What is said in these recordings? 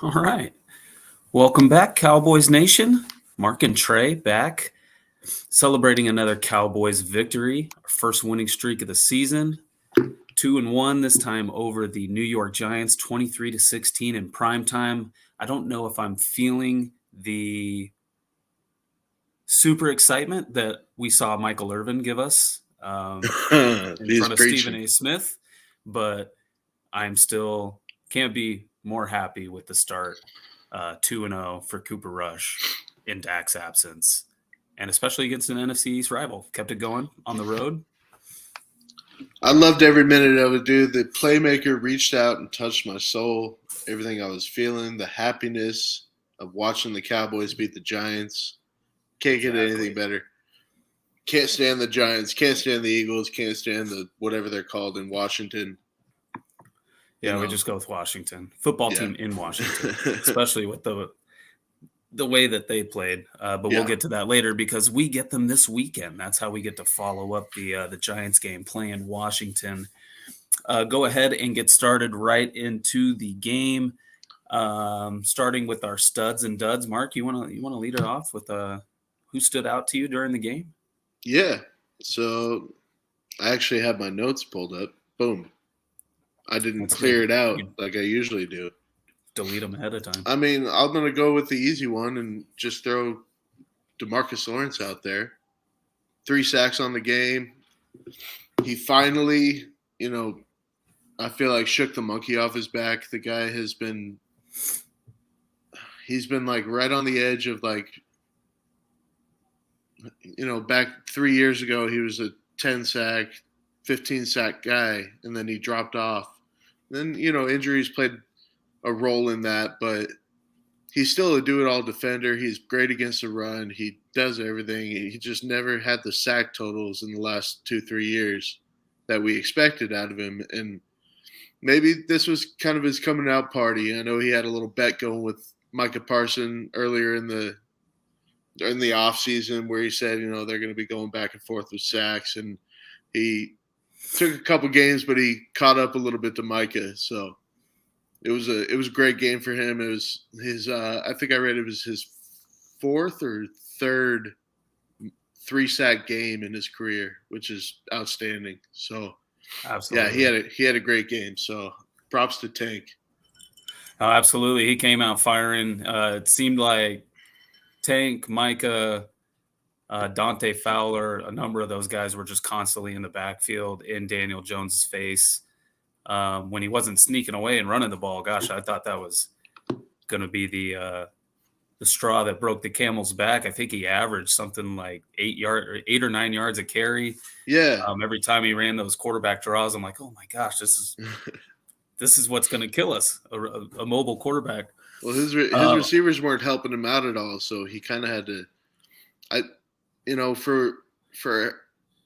All right. Welcome back, Cowboys Nation. Marc and Trey back celebrating another Cowboys victory, our first winning streak of the season. 2-1 this time over the New York Giants, 23-16 in primetime. I don't know if I'm feeling the super excitement that we saw Michael Irvin give us in He's front of Stephen preaching. A. Smith, but I'm still can't be more happy with the start. 2-0 for Cooper Rush in Dak's absence, and especially against an NFC East rival. Kept it going on the road. I loved every minute of it, dude. The playmaker reached out and touched my soul. Everything I was feeling, the happiness of watching the Cowboys beat the Giants. Can't get anything better. Can't stand the Giants. Can't stand the Eagles. Can't stand the whatever they're called in Washington. Yeah, we just go with Washington. Football team in Washington, especially with the way that they played. But we'll get to that later because we get them this weekend. That's how we get to follow up the Giants game playing Washington. Go ahead and get started right into the game. Starting with our studs and duds. Marc, you want to lead it off with who stood out to you during the game? Yeah. So I actually have my notes pulled up. Boom. I didn't clear it out like I usually do. Delete them ahead of time. I mean, I'm going to go with the easy one and just throw DeMarcus Lawrence out there. 3 sacks on the game. He finally, I feel like shook the monkey off his back. The guy he's been like right on the edge of like, back 3 years ago, he was a 10 sack, 15 sack guy, and then he dropped off. Then, injuries played a role in that, but he's still a do-it-all defender. He's great against the run. He does everything. He just never had the sack totals in the last 2-3 years that we expected out of him. And maybe this was kind of his coming out party. I know he had a little bet going with Micah Parsons earlier in the offseason where he said, they're going to be going back and forth with sacks. And he took a couple games, but he caught up a little bit to Micah. So it was a great game for him. It was his I think I read it was his 4th or 3rd 3-sack game in his career, which is outstanding. So absolutely, yeah, he had a great game. So props to Tank. Oh, absolutely, he came out firing. It seemed like Tank, Micah, Dante Fowler, a number of those guys were just constantly in the backfield in Daniel Jones's face. When he wasn't sneaking away and running the ball, gosh, I thought that was going to be the straw that broke the camel's back. I think he averaged something like 8 or 9 yards a carry. Yeah. Every time he ran those quarterback draws, I'm like, oh my gosh, this is what's going to kill us, a mobile quarterback. Well, his receivers weren't helping him out at all, so he kind of had to. For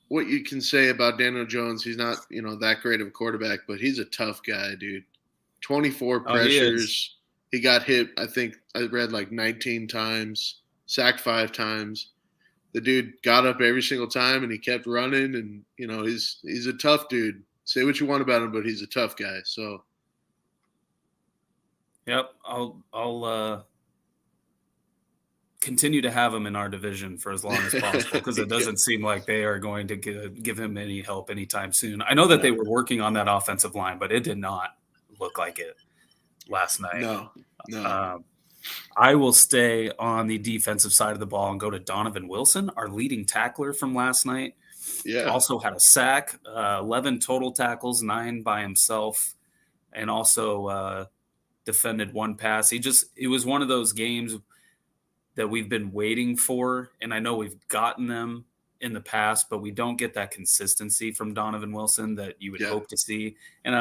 what you can say about Daniel Jones, he's not, that great of a quarterback, but he's a tough guy, dude. 24 pressures. He got hit, I think I read like 19 times, sacked 5 times. The dude got up every single time and he kept running, and he's a tough dude. Say what you want about him, but he's a tough guy. So yep, I'll continue to have him in our division for as long as possible because it doesn't seem like they are going to give him any help anytime soon. I know that they were working on that offensive line, but it did not look like it last night. No. I will stay on the defensive side of the ball and go to Donovan Wilson, our leading tackler from last night. Yeah. Also had a sack, 11 total tackles, 9 by himself, and also defended 1 pass. It was one of those games that we've been waiting for, and I know we've gotten them in the past, but we don't get that consistency from Donovan Wilson that you would hope to see. And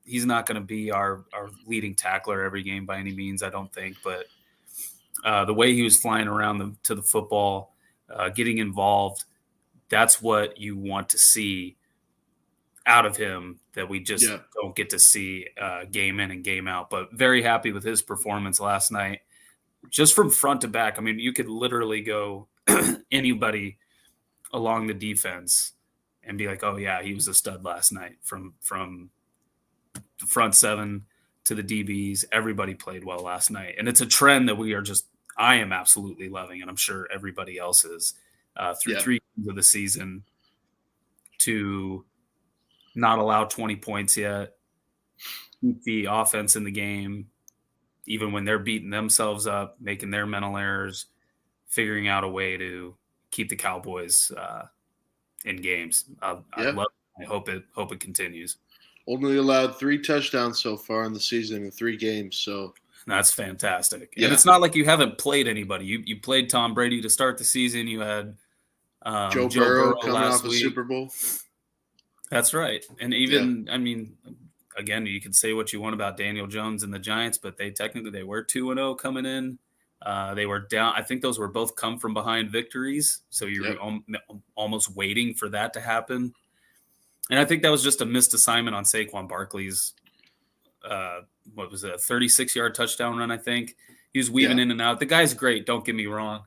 he's not going to be our leading tackler every game by any means, I don't think. But the way he was flying around to the football, getting involved, that's what you want to see out of him that we just don't get to see game in and game out. But very happy with his performance last night. Just from front to back, I mean, you could literally go anybody along the defense and be like, oh, yeah, he was a stud last night from the front 7 to the DBs. Everybody played well last night. And it's a trend that I am absolutely loving, and I'm sure everybody else is, through Yeah. 3 games of the season, to not allow 20 points yet, keep the offense in the game, even when they're beating themselves up, making their mental errors, figuring out a way to keep the Cowboys in games. I Yeah. love it. I hope it continues. Only allowed 3 touchdowns so far in the season in 3 games. So That's fantastic. And yeah, it's not like you haven't played anybody. You played Tom Brady to start the season. You had Joe Joe Burrow Burrow coming last off a week. Super Bowl. That's right. And Yeah. even, I mean, again, you could say what you want about Daniel Jones and the Giants, but they were 2-0 coming in. They were down. I think those were both come from behind victories. So you're Yep. almost waiting for that to happen. And I think that was just a missed assignment on Saquon Barkley's, what was it, a 36-yard touchdown run, I think. He was weaving in and out. The guy's great, don't get me wrong.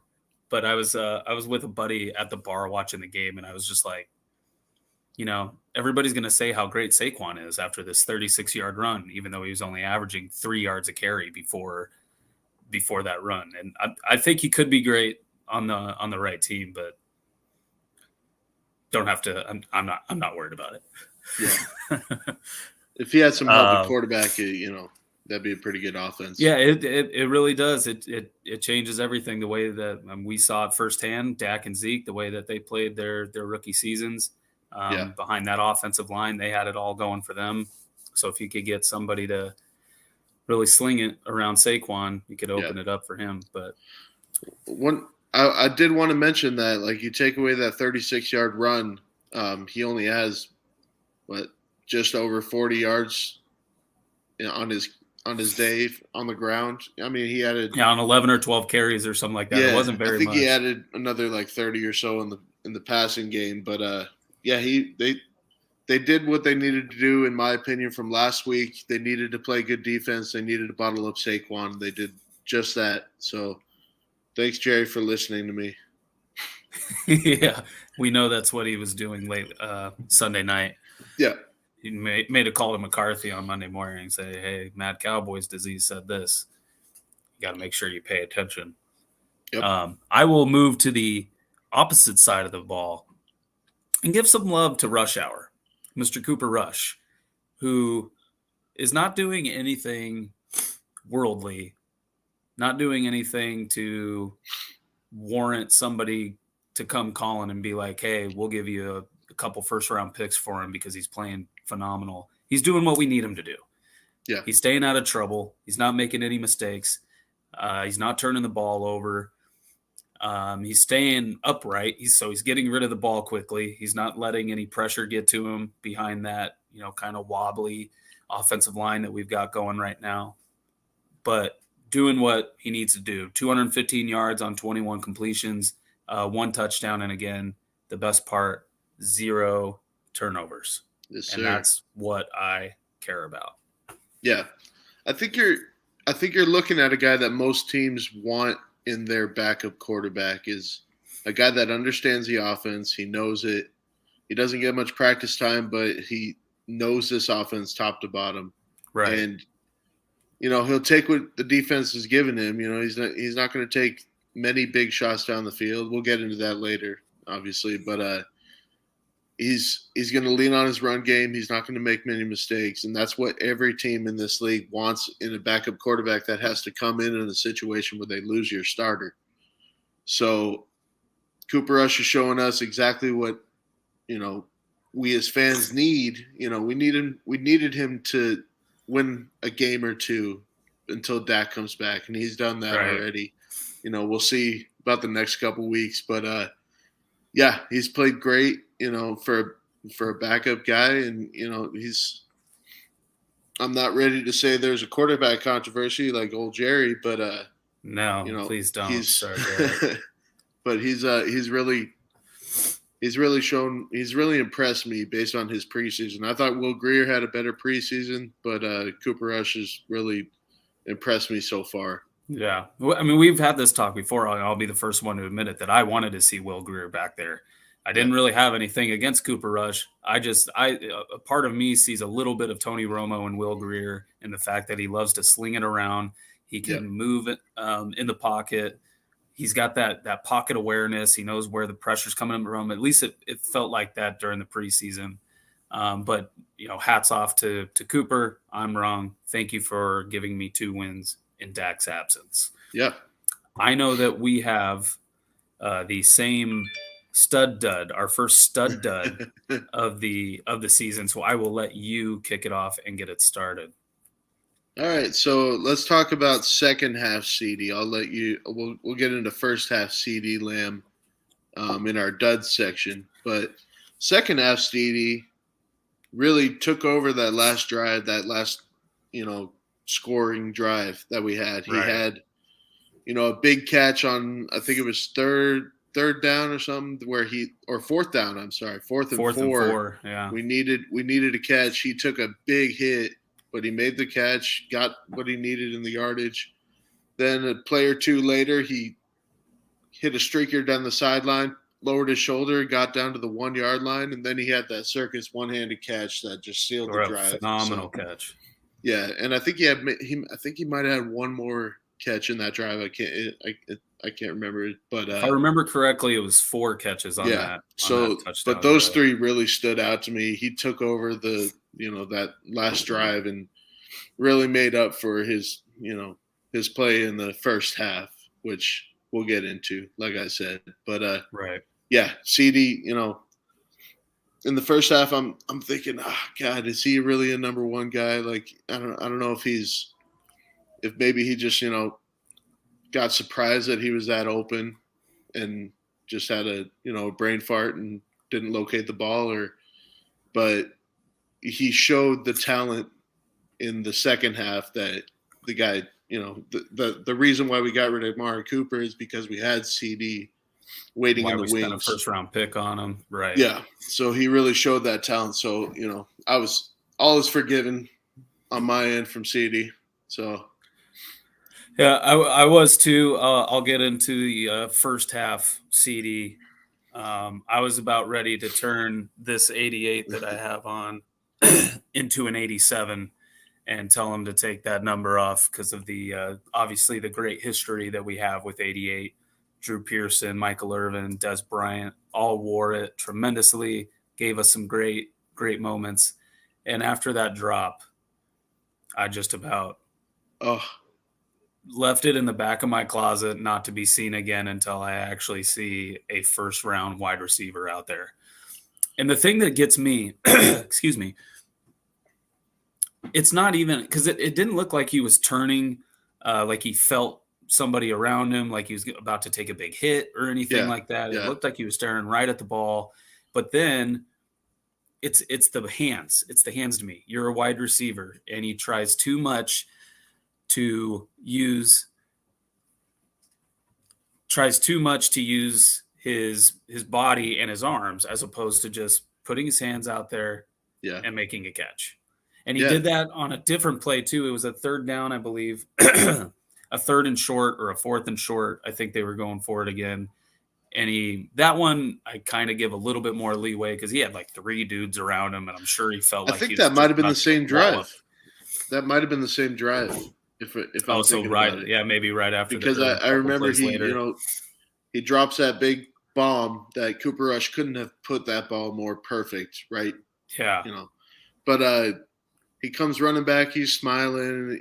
But I was with a buddy at the bar watching the game, and I was just like, everybody's going to say how great Saquon is after this 36-yard run, even though he was only averaging 3 yards a carry before that run. And I think he could be great on the right team, but don't have to. I'm not worried about it. Yeah. If he had some help at quarterback, that'd be a pretty good offense. Yeah, it really does. It changes everything. The way that we saw it firsthand, Dak and Zeke, the way that they played their rookie seasons. Behind that offensive line, they had it all going for them. So if you could get somebody to really sling it around Saquon, you could open it up for him. But I did want to mention that, like, you take away that 36-yard run, he only has just over 40 yards on his day on the ground. I mean, he added on 11 or 12 carries or something like that. Yeah, it wasn't very much. I think he added another like 30 or so in the passing game, but they did what they needed to do, in my opinion, from last week. They needed to play good defense. They needed to bottle up Saquon. They did just that. So thanks, Jerry, for listening to me. Yeah, we know that's what he was doing late Sunday night. Yeah. He made a call to McCarthy on Monday morning and say, hey, Mad Cowboys disease said this. You got to make sure you pay attention. Yep. I will move to the opposite side of the ball and give some love to Rush Hour, Mr. Cooper Rush, who is not doing anything worldly, not doing anything to warrant somebody to come calling and be like, hey, we'll give you a couple first-round picks for him because he's playing phenomenal. He's doing what we need him to do. Yeah. He's staying out of trouble. He's not making any mistakes. He's not turning the ball over. He's staying upright. He's getting rid of the ball quickly. He's not letting any pressure get to him behind that, kind of wobbly offensive line that we've got going right now. But doing what he needs to do. 215 yards on 21 completions, 1 touchdown, and again, the best part, 0 turnovers. Yes, and that's what I care about. Yeah. I think you're looking at a guy that most teams want in their backup quarterback, is a guy that understands the offense. He knows it. He doesn't get much practice time, but he knows this offense top to bottom. Right. And he'll take what the defense is giving him. He's not going to take many big shots down the field. We'll get into that later, obviously, but he's going to lean on his run game. He's not going to make many mistakes, and that's what every team in this league wants in a backup quarterback that has to come in a situation where they lose your starter. So Cooper Rush is showing us exactly what we as fans need. We needed him to win a game or two until Dak comes back, and he's done that already. We'll see about the next couple weeks, but he's played great. For a backup guy, and I'm not ready to say there's a quarterback controversy like old Jerry, but no, please don't. Sorry, but he's really impressed me based on his preseason. I thought Will Grier had a better preseason, but Cooper Rush has really impressed me so far. Yeah. I mean, we've had this talk before. I'll be the first one to admit it, that I wanted to see Will Grier back there. I didn't really have anything against Cooper Rush. A part of me sees a little bit of Tony Romo and Will Grier in the fact that he loves to sling it around. He can move it in the pocket. He's got that pocket awareness. He knows where the pressure's coming from. At least it felt like that during the preseason. But hats off to Cooper. I'm wrong. Thank you for giving me 2 wins in Dak's absence. Yeah. I know that we have the same stud dud, our first stud dud of the season. So I will let you kick it off and get it started. All right, so let's talk about second half CD. I'll let you. We'll get into first half CD Lamb in our dud section, but second half CD really took over that last drive, that last scoring drive that we had. He had a big catch on, I think it was third down or something, fourth down. I'm sorry, fourth and four. Yeah, we needed a catch. He took a big hit, but he made the catch, got what he needed in the yardage. Then a play or two later, he hit a streaker down the sideline, lowered his shoulder, got down to the 1 yard line, and then he had that circus one-handed catch that just sealed the drive. Phenomenal catch. Yeah, and I think he might have had one more catch in that drive. I can't remember, but if I remember correctly, it was 4 catches on that. So, but those 3 really stood out to me. He took over that last drive and really made up for his play in the first half, which we'll get into, like I said. But yeah, CD, in the first half, I'm thinking, God, is he really a number 1 guy? Like, I don't know if maybe he just got surprised that he was that open and just had a brain fart and didn't locate the ball, but he showed the talent in the second half that the guy, the reason why we got rid of Amari Cooper is because we had CD waiting in the wings. Spent a first round pick on him, right? Yeah, so he really showed that talent. So I was always forgiven on my end from CD. So yeah, I was too. I'll get into the first half CD. I was about ready to turn this 88 that I have on into an 87 and tell him to take that number off because of the obviously the great history that we have with 88. Drew Pearson, Michael Irvin, Des Bryant all wore it tremendously, gave us some great moments. And after that drop, I just about left it in the back of my closet, not to be seen again until I actually see a first round wide receiver out there. And the thing that gets me, excuse me, it's not even because it didn't look like he was turning, like he felt somebody around him, like he was about to take a big hit or anything like that. It looked like he was staring right at the ball. But then it's the hands. It's the hands to me. You're a wide receiver, and he tries too much to use his body and his arms as opposed to just putting his hands out there and making a catch. And he did that on a different play too. It was a third down, I believe, a third and short or a fourth and short. I think they were going for it again. And that one, I kind of give a little bit more leeway because he had like 3 dudes around him, and I'm sure he felt like I think that might have been the same drive. That might have been the same drive. If I'm thinking about it. Yeah, maybe right after. Because I remember he drops that big bomb that Cooper Rush couldn't have put that ball more perfect, right? Yeah. But he comes running back, he's smiling.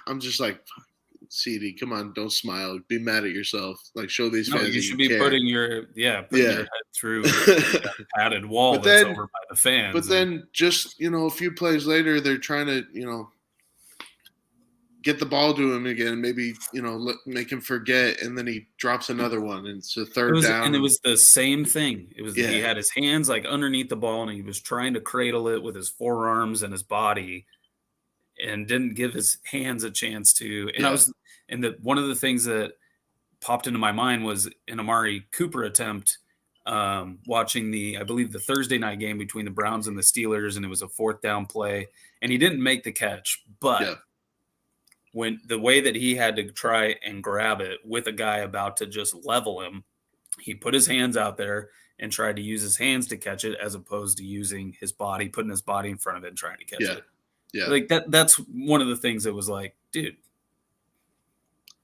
I'm just like, CD, come on, don't smile. Be mad at yourself. Like, show these fans. You should be putting your your head through that padded wall that's over by the fans. But then just a few plays later, they're trying to get the ball to him again, maybe make him forget, and then he drops another one, and it's a third down. And it was the same thing. It was he had his hands like underneath the ball, and he was trying to cradle it with his forearms and his body, and didn't give his hands a chance to. And one of the things that popped into my mind was an Amari Cooper attempt, watching I believe the Thursday night game between the Browns and the Steelers, and it was a 4th down play, and he didn't make the catch, but when the way that he had to try and grab it with a guy about to just level him, he put his hands out there and tried to use his hands to catch it as opposed to using his body, putting his body in front of it and trying to catch Yeah. it. Yeah. Like that's one of the things that was like, dude,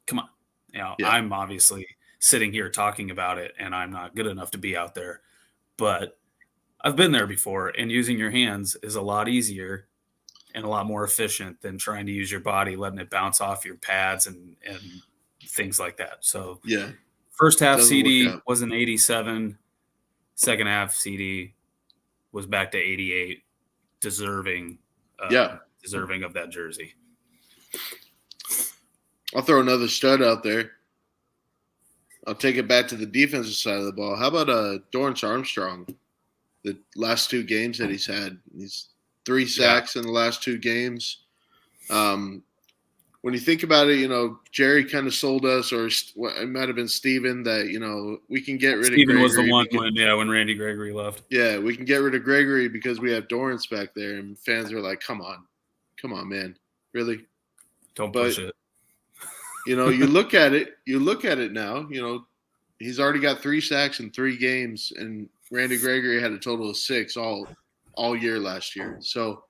come on. Yeah. I'm obviously sitting here talking about it and I'm not good enough to be out there, but I've been there before, and using your hands is a lot easier and a lot more efficient than trying to use your body, letting it bounce off your pads and things like that. So Yeah. first half Doesn't work CD out. was an 87. Second half CD was back to 88, deserving of that jersey. I'll throw another stud out there. I'll take it back to the defensive side of the ball. How about Dorrance Armstrong? The last 2 games that he's had, he's 3 sacks in the last 2 games. When you think about it, Jerry kind of sold us, or it might have been Steven, that, we can get rid of Gregory. Steven was the one when Randy Gregory left. Yeah, we can get rid of Gregory because we have Dorrance back there. And fans are like, come on, man. Really? Don't push it. You look at it now, he's already got 3 sacks in 3 games, and Randy Gregory had a total of 6 all year last year. So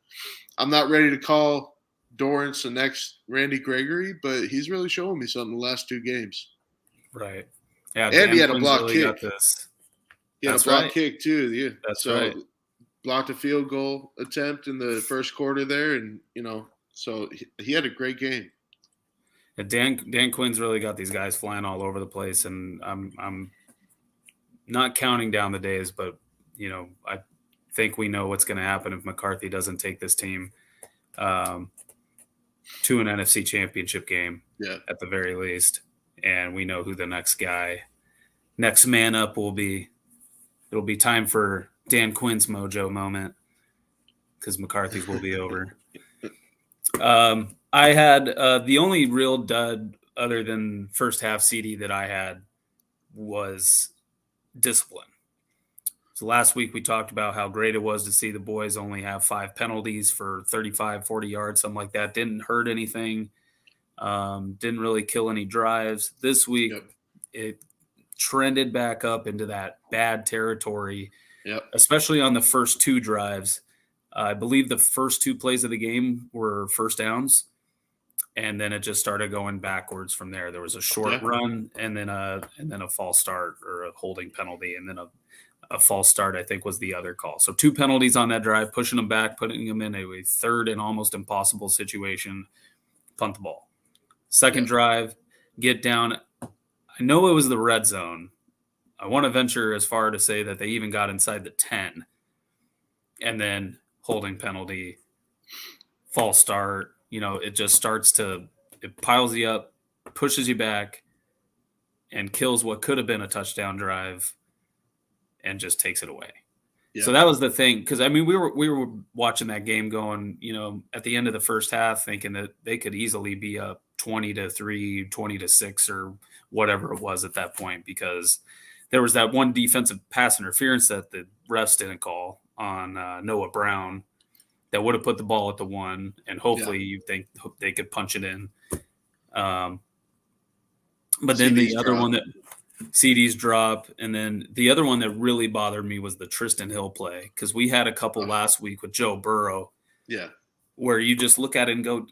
I'm not ready to call Dorrance the next Randy Gregory, but he's really showing me something the last 2 games. Right. Yeah. And he had a block kick. He had a block kick too. Yeah. That's right. Blocked a field goal attempt in the first quarter there, and so he had a great game. Dan Quinn's really got these guys flying all over the place, and I'm not counting down the days, but I think we know what's going to happen if McCarthy doesn't take this team to an NFC Championship game, at the very least, and we know who the next man up will be. It'll be time for Dan Quinn's mojo moment because McCarthy's will be over. I had the only real dud other than first half CD that I had was discipline. So last week we talked about how great it was to see the boys only have 5 penalties for 35, 40 yards, something like that. Didn't hurt anything. Didn't really kill any drives. This week it trended back up into that bad territory, especially on the first 2 drives. I believe the first 2 plays of the game were first downs, and then it just started going backwards from there. There was a short run, and then a false start or a holding penalty, and then a false start, I think, was the other call. So 2 penalties on that drive, pushing them back, putting them in a third and almost impossible situation, punt the ball. Second drive, get down. I know it was the red zone. I want to venture as far to say that they even got inside the 10, and then holding penalty, false start. It just it piles you up, pushes you back, and kills what could have been a touchdown drive and just takes it away. Yeah. So that was the thing. Because, we were watching that game going, at the end of the first half thinking that they could easily be up 20-3, 20-6 or whatever it was at that point, because there was that one defensive pass interference that the refs didn't call on Noah Brown that would have put the ball at the 1, and hopefully you think they could punch it in. But then CD's the other one that CD's drop, and then the other one that really bothered me was the Tristan Hill play, because we had a couple last week with Joe Burrow. Yeah. Where you just look at it and go,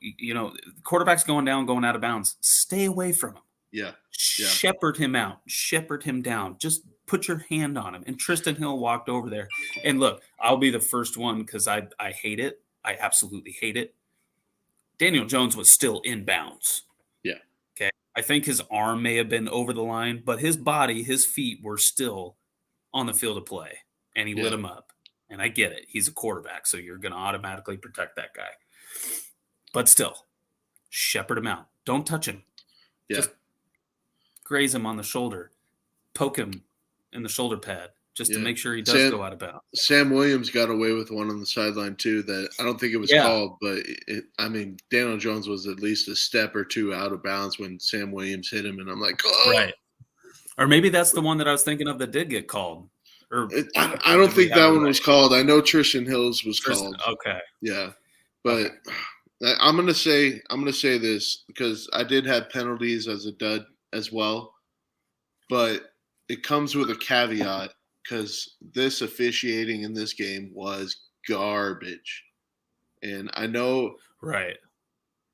quarterback's going out of bounds. Stay away from him. Yeah. Shepherd him out. Shepherd him down. Just put your hand on him. And Tristan Hill walked over there. And look, I'll be the first one because I hate it. I absolutely hate it. Daniel Jones was still in bounds. Yeah. Okay. I think his arm may have been over the line, but his body, his feet were still on the field of play. And he lit him up. And I get it. He's a quarterback, so you're going to automatically protect that guy. But still, shepherd him out. Don't touch him. Yeah. Just graze him on the shoulder. Poke him in the shoulder pad just to make sure he does go out of bounds. Sam Williams got away with one on the sideline, too, that I don't think it was called, but, Daniel Jones was at least a step or 2 out of bounds when Sam Williams hit him, and I'm like, oh! Right. Or maybe that's the one that I was thinking of that did get called. I don't think that one was called. I know Tristan Hill's was called. Okay. Yeah. But I'm gonna say this because I did have penalties as a dud as well. But it comes with a caveat because this officiating in this game was garbage. And I know, Right.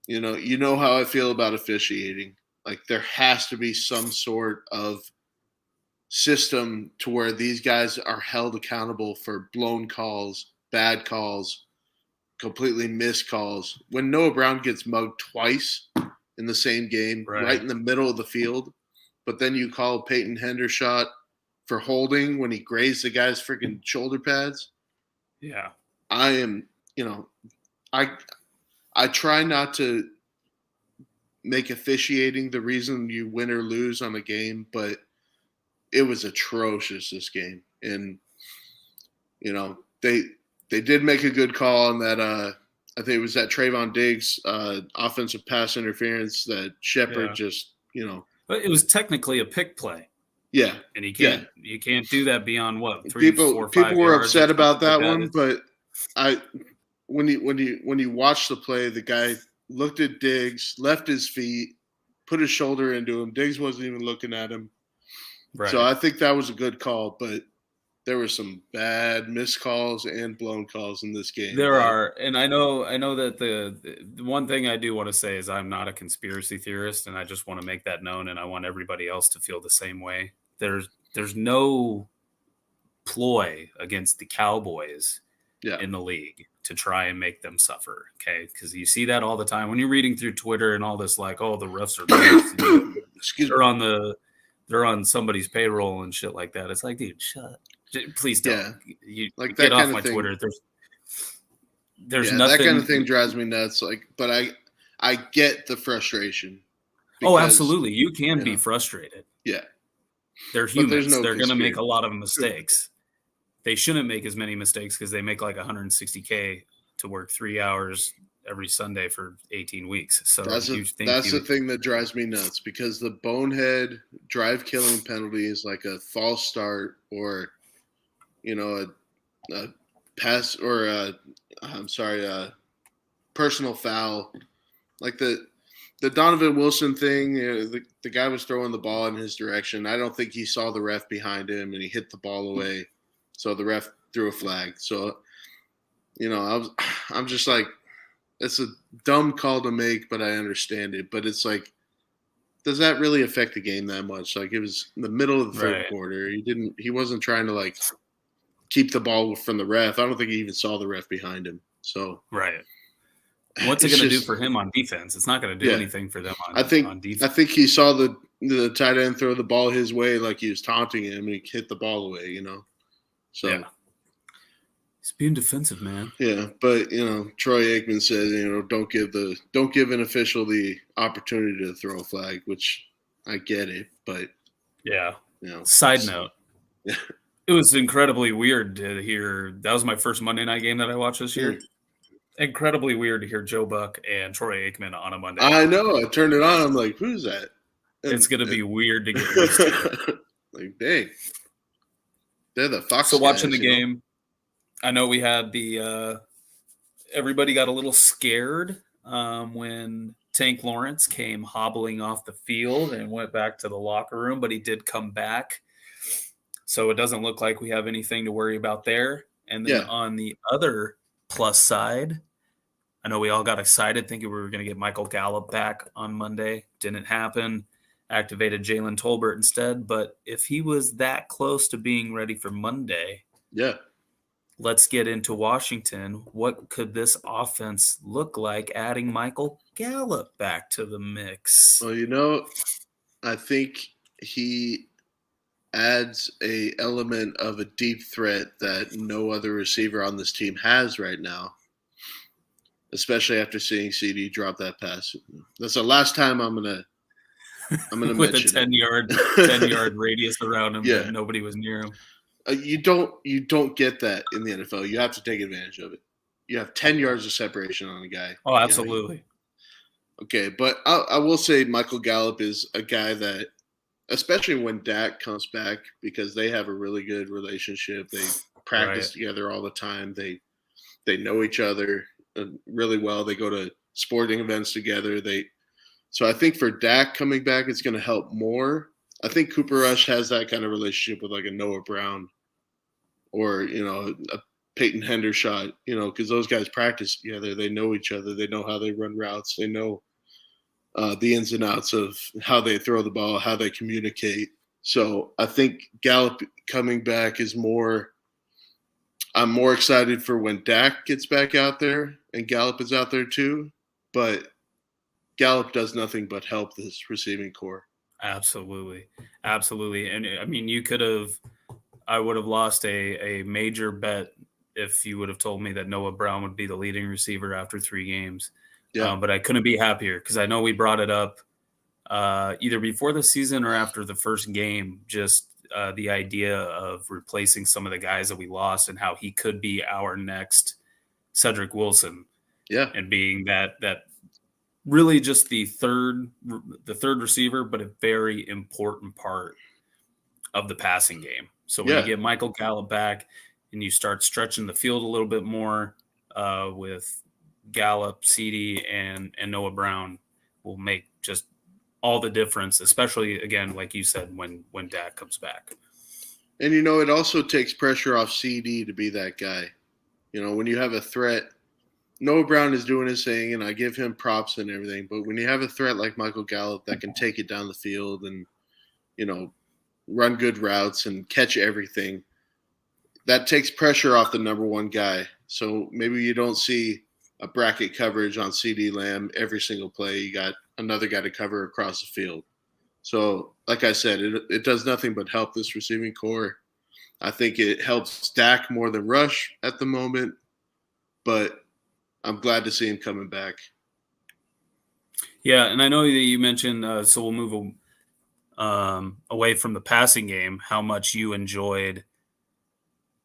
you know how I feel about officiating. Like there has to be some sort of system to where these guys are held accountable for blown calls, bad calls, completely missed calls. When Noah Brown gets mugged twice in the same game, right Right. in the middle of the field, but then you call Peyton Hendershot for holding when he grazed the guy's freaking shoulder pads. Yeah. I am, you know, I I try not to make officiating the reason you win or lose on a game, but it was atrocious this game. And they did make a good call on that. I think it was that Trayvon Diggs offensive pass interference that Shepard Yeah. just But it was technically a pick play. yeah And yeah. you can't do that beyond what, 3, People 4, people 5 were yards or upset something about like that that. one, but I when you watch the play, the guy looked at Diggs, left his feet, put his shoulder into him. Diggs wasn't even looking at him, so Right. I think that was a good call. But there were some bad missed calls and blown calls in this game. There are, and I know that the one thing I do want to say is I'm not a conspiracy theorist, and I just want to make that known, and I want everybody else to feel the same way. There's no ploy against the Cowboys Yeah, in the league to try and make them suffer. Okay, because you see that all the time when you're reading through Twitter and all this, like, oh, the refs are great. excuse me. They're on somebody's payroll and shit like that. It's like, dude, please don't. Yeah, You like get that off kind of my thing. Twitter. There's Yeah, that kind of thing nothing. drives me nuts. Like, but I get the frustration Oh, because absolutely. You can you be know frustrated. yeah, They're but there's humans. no They're going to make conspiracy. a lot of mistakes. They shouldn't make as many mistakes because they make like 160K to work 3 hours every Sunday for 18 weeks. So you think That's the thing that drives me nuts because the bonehead drive killing penalty is like a false start or a pass or a personal foul. Like the Donovan Wilson thing, the guy was throwing the ball in his direction. I don't think he saw the ref behind him and he hit the ball away. So the ref threw a flag. So, I'm just like, it's a dumb call to make, but I understand it. But it's like, does that really affect the game that much? Like it was in the middle of the third right, quarter. He wasn't trying to like keep the ball from the ref. I don't think he even saw the ref behind him. So right. What's it it's going to do just for him on defense? It's not going to do yeah. anything for them I on think I defense. think he saw the tight end throw the ball his way like he was taunting him and he hit the ball away. So Yeah, he's being defensive, man. yeah, but Troy Aikman says don't give an official the opportunity to throw a flag, which I get it, but Yeah. you know, Side note, yeah. it was incredibly weird to hear. That was my first Monday night game that I watched this year. Incredibly weird to hear Joe Buck and Troy Aikman on a Monday. I know. I turned it on. I'm like, who's that? It's And, going to be and weird to get used to. like, dang, they're the Fox So watching guys, the game, I know we had everybody got a little scared when Tank Lawrence came hobbling off the field and went back to the locker room, but he did come back. So it doesn't look like we have anything to worry about there. And then Yeah, on the other plus side, I know we all got excited thinking we were going to get Michael Gallup back on Monday. Didn't happen. Activated Jalen Tolbert instead. But if he was that close to being ready for Monday, yeah. let's get into Washington. What could this offense look like adding Michael Gallup back to the mix? Well, I think he adds a element of a deep threat that no other receiver on this team has right now, especially after seeing CD drop that pass. That's the last time I'm gonna With a mention 10-yard radius around him that yeah, nobody was near him. you don't get that in the NFL. You have to take advantage of it. You have 10 yards of separation on a guy. Oh, absolutely. Okay, but I will say Michael Gallup is a guy that, especially when Dak comes back, because they have a really good relationship. They practice Right. together all the time. They know each other really well. They go to sporting events together. So I think for Dak coming back, it's going to help more. I think Cooper Rush has that kind of relationship with like a Noah Brown. or a Peyton Hendershot, because those guys practice together. They know each other. They know how they run routes. They know the ins and outs of how they throw the ball, how they communicate. So I think Gallup coming back is more. I'm more excited for when Dak gets back out there and Gallup is out there too. But Gallup does nothing but help this receiving core. Absolutely. Absolutely. And I mean, I would have lost a major bet if you would have told me that Noah Brown would be the leading receiver after 3 games. Yeah. But I couldn't be happier because I know we brought it up either before the season or after the first game, just the idea of replacing some of the guys that we lost and how he could be our next Cedric Wilson. Yeah. And being that really just the third receiver, but a very important part of the passing game. So when you get Michael Gallup back and you start stretching the field a little bit more with Gallup, CD, and Noah Brown, will make just all the difference, especially, again, like you said, when Dak comes back. And, it also takes pressure off CD to be that guy. When you have a threat, Noah Brown is doing his thing, and I give him props and everything. But when you have a threat like Michael Gallup that can take it down the field and, run good routes and catch everything, that takes pressure off the number one guy. So maybe you don't see a bracket coverage on CD Lamb every single play. You got another guy to cover across the field. So, like I said, it does nothing but help this receiving core. I think it helps Dak more than Rush at the moment, but I'm glad to see him coming back. Yeah, and I know that you mentioned, so we'll move away from the passing game, how much you enjoyed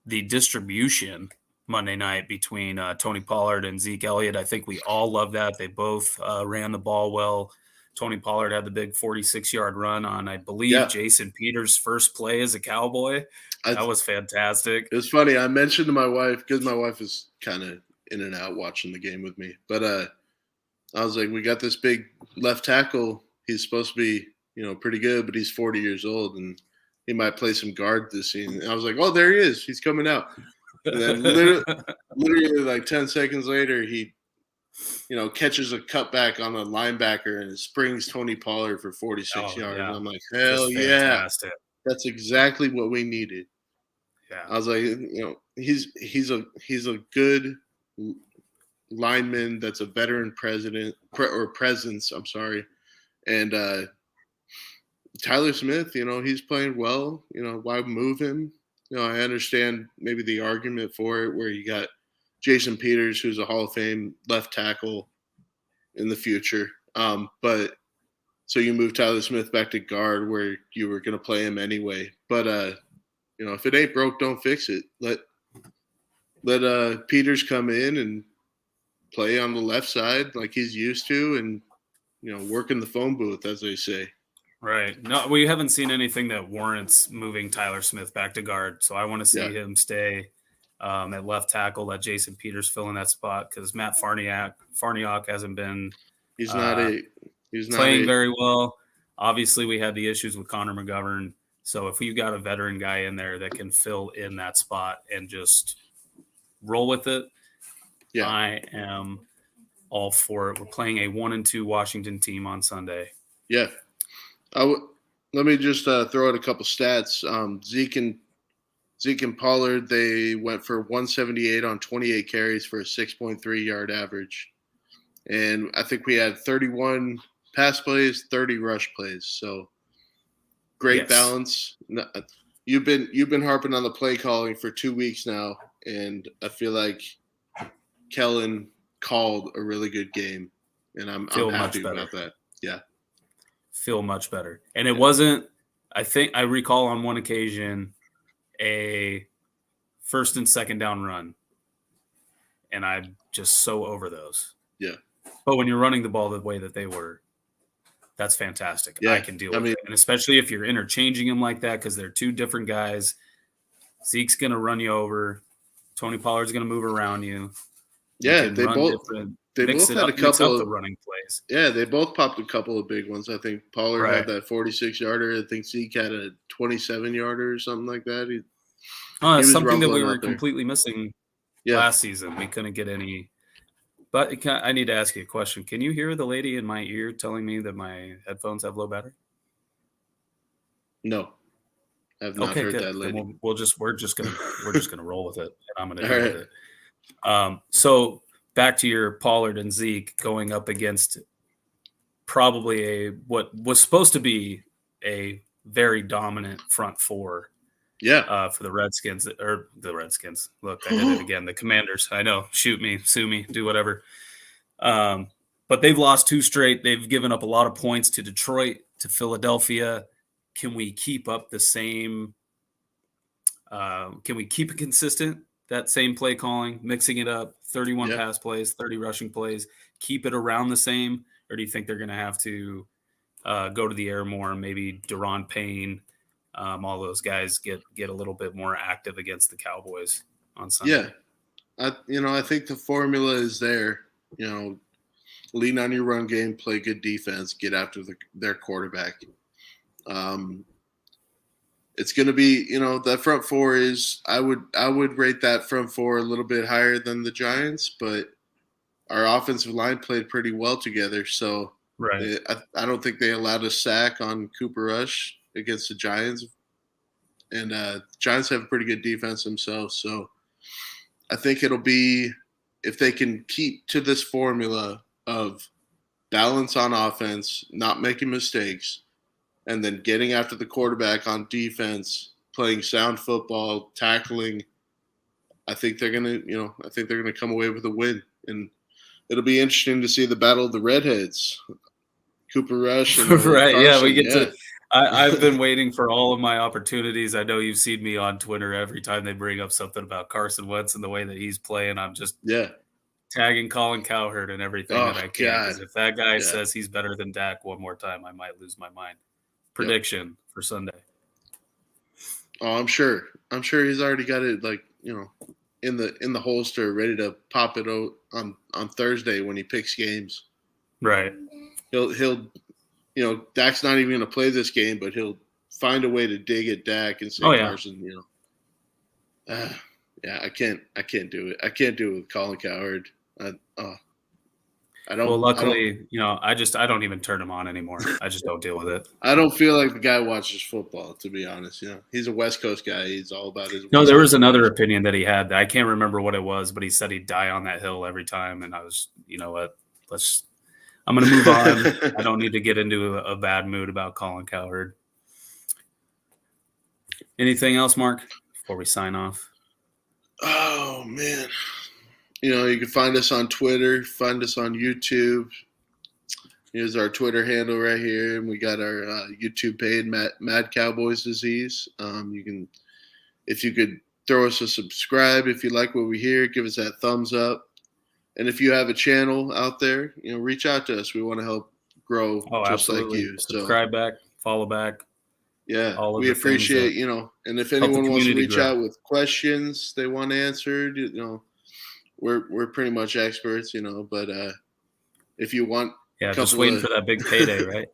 the distribution Monday night between Tony Pollard and Zeke Elliott. I think we all love that. They both ran the ball well. Tony Pollard had the big 46-yard run on, I believe, Jason Peters' first play as a Cowboy. That was fantastic. It was funny. I mentioned to my wife, because my wife is kind of in and out watching the game with me. But I was like, we got this big left tackle. He's supposed to be, pretty good, but he's 40 years old, and he might play some guard this season. And I was like, oh, there he is. He's coming out. And then literally like 10 seconds later, he, catches a cutback on a linebacker and springs Tony Pollard for 46 yards. Yeah. And I'm like, hell yeah. That's exactly what we needed. Yeah. I was like, he's a good lineman that's a veteran presence. I'm sorry. And Tyler Smith, he's playing well. Why move him? I understand maybe the argument for it where you got Jason Peters, who's a Hall of Fame left tackle in the future. But so you move Tyler Smith back to guard where you were going to play him anyway. But, if it ain't broke, don't fix it. Let Peters come in and play on the left side like he's used to and, work in the phone booth, as they say. Right. No, we haven't seen anything that warrants moving Tyler Smith back to guard. So I want to see him stay at left tackle, let Jason Peters fill in that spot because Matt Farniok hasn't been he's not playing very well. Obviously, we had the issues with Connor McGovern. So if we've got a veteran guy in there that can fill in that spot and just roll with it, I am all for it. We're playing a 1-2 Washington team on Sunday. Yeah. Let me just throw out a couple stats. Zeke and Pollard, they went for 178 on 28 carries for a 6.3 yard average. And I think we had 31 pass plays, 30 rush plays. So great balance. You've been harping on the play calling for 2 weeks now, and I feel like Kellen called a really good game, and I'm happy about that. Yeah. Feel much better. And it wasn't, I think I recall on one occasion a first and second down run. And I'm just so over those. Yeah. But when you're running the ball the way that they were, that's fantastic. Yeah. I can deal with it. And especially if you're interchanging them like that, because they're two different guys. Zeke's going to run you over. Tony Pollard's going to move around you. Yeah, they both had a couple of running plays. Yeah, they both popped a couple of big ones. I think Pollard had that 46-yarder. I think Zeke had a 27-yarder or something like that. Oh, He it's was something that we rumbling were out there. completely missing Yeah. last season. We couldn't get any. But I need to ask you a question. Can you hear the lady in my ear telling me that my headphones have low battery? No, I've not Okay, heard good. that Then lady. we're just gonna roll with it, and I'm gonna All deal with right. it. So back to your Pollard and Zeke going up against probably what was supposed to be a very dominant front four Yeah. for the Redskins or the Redskins. Look, I did it again. The Commanders. I know. Shoot me, sue me, do whatever. But they've lost 2 straight. They've given up a lot of points to Detroit, to Philadelphia. Can we keep up the same? Can we keep it consistent? That same play calling, mixing it up, 31 Yeah. pass plays, 30 rushing plays, keep it around the same? Or do you think they're going to have to go to the air more? Maybe Deron Payne, all those guys get a little bit more active against the Cowboys on Yeah. Sunday. I think the formula is there. Lean on your run game, play good defense, get after their quarterback. It's going to be, that front four is. I would rate that front four a little bit higher than the Giants, but our offensive line played pretty well together. So Right. I don't think they allowed a sack on Cooper Rush against the Giants, and the Giants have a pretty good defense themselves. So I think it'll be, if they can keep to this formula of balance on offense, not making mistakes, and then getting after the quarterback on defense, playing sound football, tackling. I think they're gonna come away with a win, and it'll be interesting to see the battle of the redheads, Cooper Rush and Right. Yeah, we Carson. get Yeah, to. I've been waiting for all of my opportunities. I know you've seen me on Twitter every time they bring up something about Carson Wentz and the way that he's playing. I'm just yeah. tagging Colin Cowherd and everything that Oh I can, God, because if that guy yeah. says he's better than Dak one more time, I might lose my mind. Yep. Prediction for Sunday. Oh, I'm sure. I'm sure he's already got it, like, in the holster, ready to pop it out on Thursday when he picks games. Right. He'll Dak's not even going to play this game, but he'll find a way to dig at Dak and say, Oh yeah. Carson, yeah, I can't do it. I can't do it with Colin Cowherd. I Well, don't luckily, I don't even turn him on anymore. I just don't deal with it. I don't feel like the guy watches football, to be honest. He's a West Coast guy. He's all about his. No, West there was Coast another guys. opinion that he had. I can't remember what it was, but he said he'd die on that hill every time. And I was, you know what? I'm going to move on. I don't need to get into a bad mood about Colin Cowherd. Anything else, Mark, before we sign off? Oh man, you can find us on Twitter, find us on YouTube. Here's our Twitter handle right here, and we got our YouTube page, Mad Cowboys Disease. If you could throw us a subscribe if you like what we hear, give us that thumbs up. And if you have a channel out there, reach out to us. We want to help grow Oh, just like absolutely. you. So Subscribe back, follow back. yeah, All of we the things that appreciate, and if help the anyone wants to community reach grow. out with questions they want answered, we're pretty much experts, but if you want Yeah, a just couple waiting of for that big payday, right?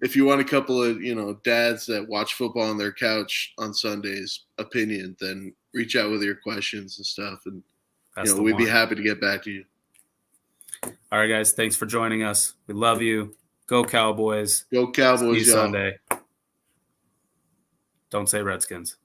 if you want a couple of, dads that watch football on their couch on Sundays opinion, then reach out with your questions and stuff, and That's the we'd be one. happy to get back to you. All right, guys. Thanks for joining us. We love you. Go Cowboys. Go See you Cowboys, y'all. Sunday. Don't say Redskins.